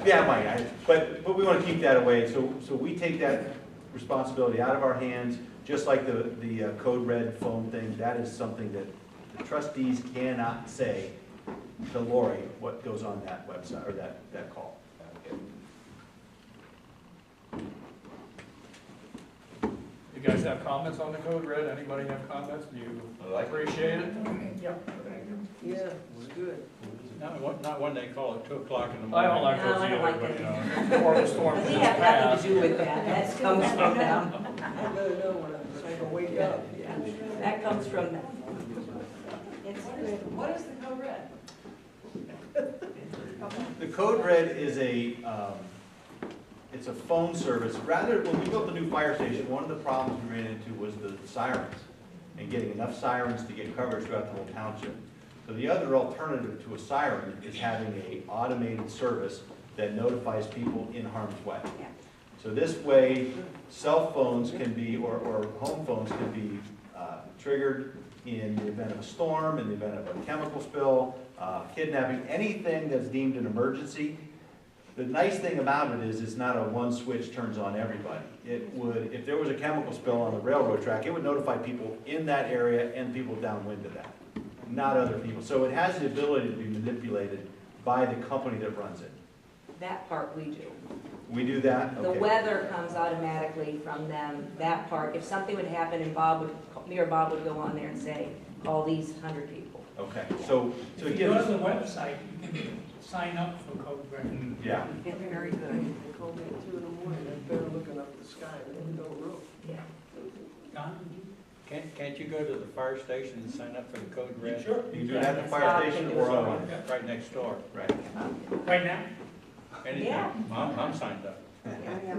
Yeah, but we want to keep that away, so we take that responsibility out of our hands, just like the code red phone thing. That is something that the trustees cannot say to Lori what goes on that website, or that call. You guys have comments on the code red? Anybody have comments? Do you appreciate it? Yeah. Yeah, it was good. Not when they call at 2 o'clock in the I morning. don't like No, those I don't either, like but it. you know, before the storm We is have nothing passed. to do with that, that comes from them. I better know when I'm trying to wake up. Yeah, that comes from them. It's good. What is the code red? The code red is it's a phone service. Rather, when we built the new fire station, one of the problems we ran into was the sirens, and getting enough sirens to get coverage throughout the whole township. So the other alternative to a siren is having an automated service that notifies people in harm's way. Yeah. So this way, cell phones can be, or home phones can be triggered in the event of a storm, in the event of a chemical spill, kidnapping, anything that's deemed an emergency. The nice thing about it is it's not a one switch turns on everybody. It would, if there was a chemical spill on the railroad track, it would notify people in that area and people downwind of that, not other people. So it has the ability to be manipulated by the company that runs it. That part we do. We do that? The Okay. weather comes automatically from them, that part. If something would happen and me or Bob would go on there and say, call these 100 people. Okay, so If it you gives go us, to the website, you can sign up for Code Red. yeah. Yeah, very good. They called me at 2 in the morning, I'm better looking up the sky, and no roof. Yeah. Don? Can't you go to the fire station and sign up for the code red? Sure. You can do that at the fire station or online. Right next door. Right. Right now? Anything. Yeah. I'm signed up. Yeah.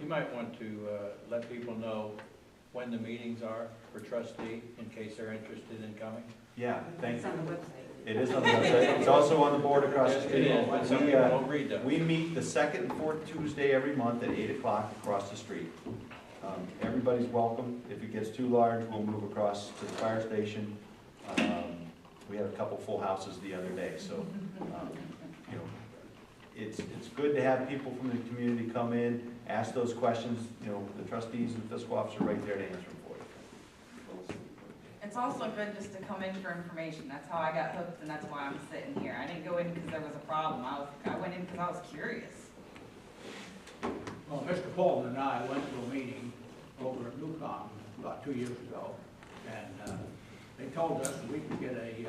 You might want to let people know when the meetings are for trustee, in case they're interested in coming. Yeah, thank It's you. on the website. It is on the website. It's also on the board across the It street. is, but some We, people don't read them. We meet the second and fourth Tuesday every month at 8 o'clock across the street. Everybody's welcome. If it gets too large, we'll move across to the fire station. We had a couple full houses the other day, so, you know, it's good to have people from the community come in, ask those questions. You know, the trustees and fiscal officer are right there to answer them for you. It's also good just to come in for information. That's how I got hooked, and that's why I'm sitting here. I didn't go in because there was a problem. I went in because I was curious. Well, Mr. Coleman and I went to a meeting over at Newcom about 2 years ago, and they told us we could get a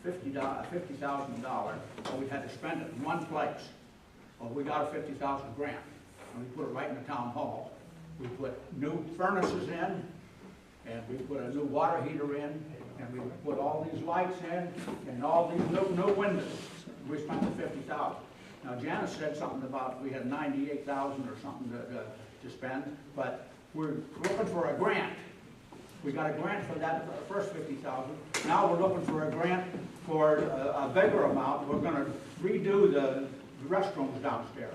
$50,000, but we had to spend it in one place. Well, we got a $50,000 grant, and we put it right in the town hall. We put new furnaces in, and we put a new water heater in, and we put all these lights in, and all these new windows. We spent the $50,000. Now, Janice said something about we had $98,000 or something to spend, but we're looking for a grant. We got a grant for that first $50,000. Now we're looking for a grant for a bigger amount. We're going to redo the restrooms downstairs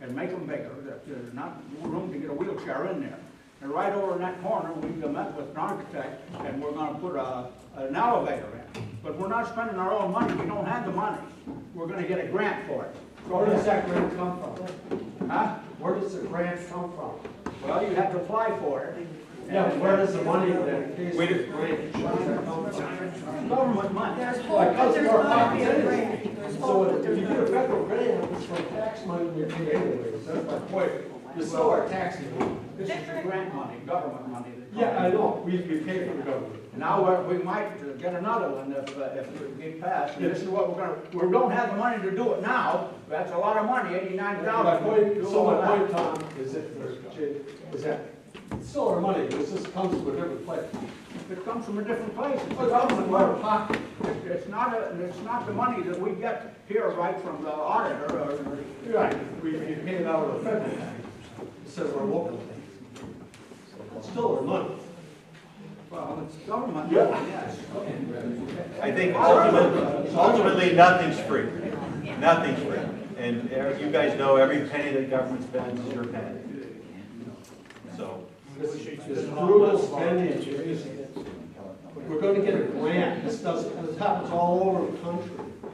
and make them bigger. There's not room to get a wheelchair in there. And right over in that corner, we met with an architect, and we're going to put an elevator in. But we're not spending our own money. We don't have the money. We're going to get a grant for it. Where does that grant come from? Huh? Where does the grant come from? Well, you have to apply for it. Yeah, but where does the money that pays Wait the a- grant, where does that come from? Government money. Well, it comes from our pockets anyway. So if you get a federal grant, it's from tax money we pay anyways, that's my point. It's still our tax money. This is the grant money, government money. Yeah, I know, we pay for the government. Now, we might get another one if we get passed, and this is what we don't have the money to do it now, that's a lot of money, $89,000. So my point, Tom, is that it's still our money, this just comes from a different place. It comes from a different place, it's It comes government from our money. pocket. It's not the money that we get here right from the auditor or. Right, we pay it out of the federal tax, instead of our local tax. It's still our money. Well, it's government Yeah. money, yes. I think ultimately, nothing's free. Nothing's free. And you guys know every penny that government spends is your penny. So, This brutal spending is crazy. We're gonna get a grant, this happens all over the country.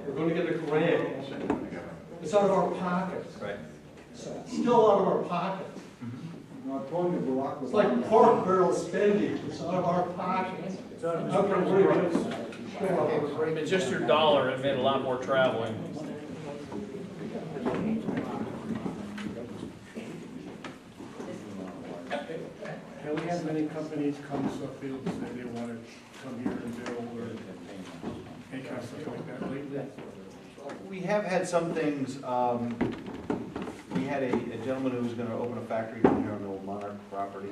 we're gonna get a grant. It's out of our pockets. Right. Still out of our pockets. It's like pork barrel spending, it's out of our pockets. How can we just show up? It's just your dollar, it meant a lot more traveling. Have we had many companies come to Suffield and say they want to come here and build or any kind of stuff like that lately? We have had some things, we had a gentleman who was gonna open a factory down here on the old Monarch property.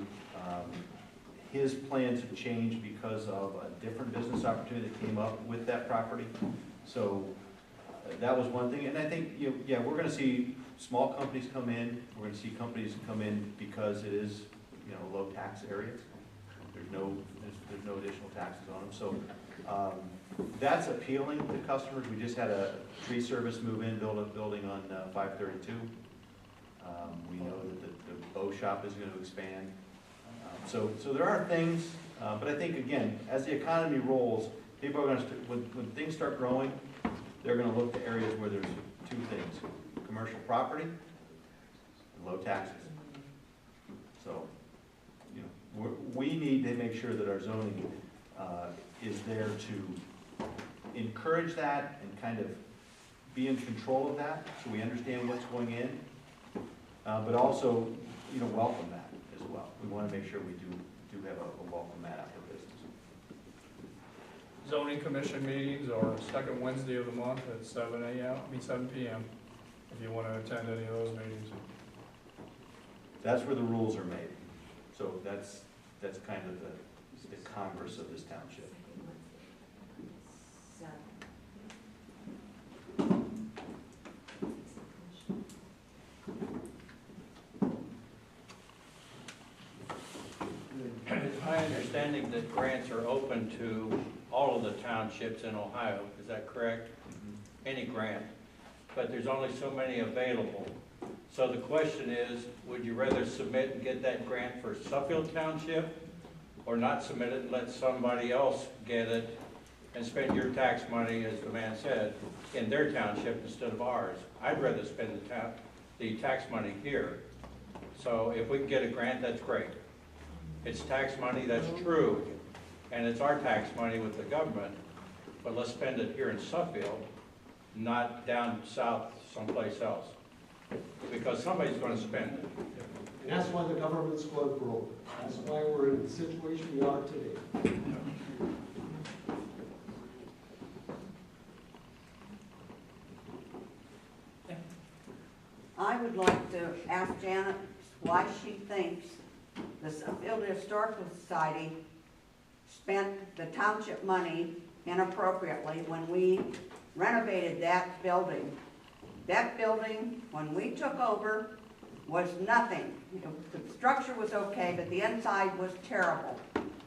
His plans have changed because of a different business opportunity that came up with that property. So that was one thing, and I think, yeah, we're gonna see small companies come in, we're gonna see companies come in because it is, low tax areas. There's no additional taxes on them, so that's appealing to customers. We just had a tree service move in, build a building on 532. We know that the bow shop is gonna expand. So there are things, but I think, again, as the economy rolls, people are gonna, when things start growing, they're gonna look to areas where there's two things: commercial property and low taxes. So, we need to make sure that our zoning is there to encourage that and kind of be in control of that, so we understand what's going in, but also, welcome that as well. We want to make sure we do have a welcome mat out for business. Zoning commission meetings are second Wednesday of the month at 7 p.m. if you want to attend any of those meetings. That's where the rules are made. So that's kind of the Congress of this township. It's my understanding that grants are open to all of the townships in Ohio, is that correct? Any grant, but there's only so many available. So the question is, would you rather submit and get that grant for Suffield Township, or not submit it and let somebody else get it and spend your tax money, as the man said, in their township instead of ours? I'd rather spend the tax money here. So if we can get a grant, that's great. It's tax money, that's true, and it's our tax money with the government, but let's spend it here in Suffield, not down south someplace else, because somebody's going to spend it. And that's why the government's going broke. That's why we're in the situation we are today. I would like to ask Janet why she thinks the Suffield Historical Society spent the township money inappropriately when we renovated that building. That building, when we took over, was nothing. The structure was okay, but the inside was terrible.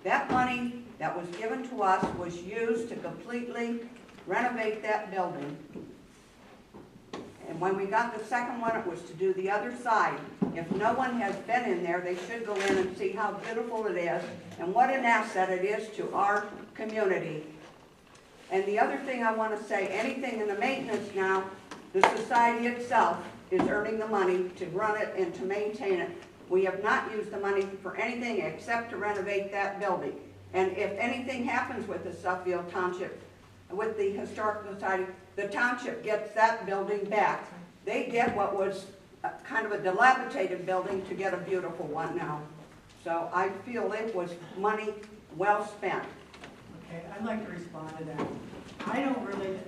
That money that was given to us was used to completely renovate that building. And when we got the second one, it was to do the other side. If no one has been in there, they should go in and see how beautiful it is and what an asset it is to our community. And the other thing I want to say, anything in the maintenance now, the society itself is earning the money to run it and to maintain it. We have not used the money for anything except to renovate that building. And if anything happens with the Suffield Township, with the Historical Society, the township gets that building back. They get what was kind of a dilapidated building to get a beautiful one now. So I feel it was money well spent. Okay, I'd like to respond to that. I don't really,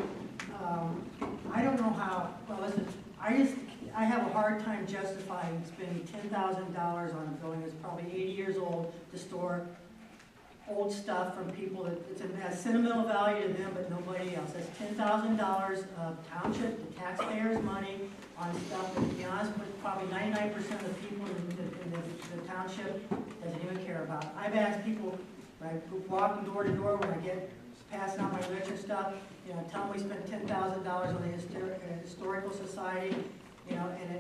I don't know how, well, listen, I have a hard time justifying spending $10,000 on a building that's probably 80 years old to store old stuff from people that has sentimental value to them, but nobody else. That's $10,000 of township, the taxpayers' money on stuff that, to be honest with, probably 99% of the people in the township doesn't even care about. I've asked people, when I walk door to door, when I get passing out my Richard stuff, tell them we spent $10,000 on the Historical Society, and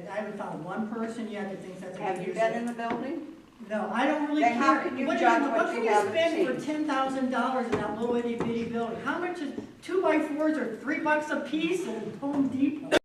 I haven't found one person yet that thinks that's a Have good you use been of- in the building? No, I don't really Then care. how can you What judge can what you we haven't spend seen? for $10,000 in that little itty bitty building? How much is, 2x4s are $3 a piece at Home Depot.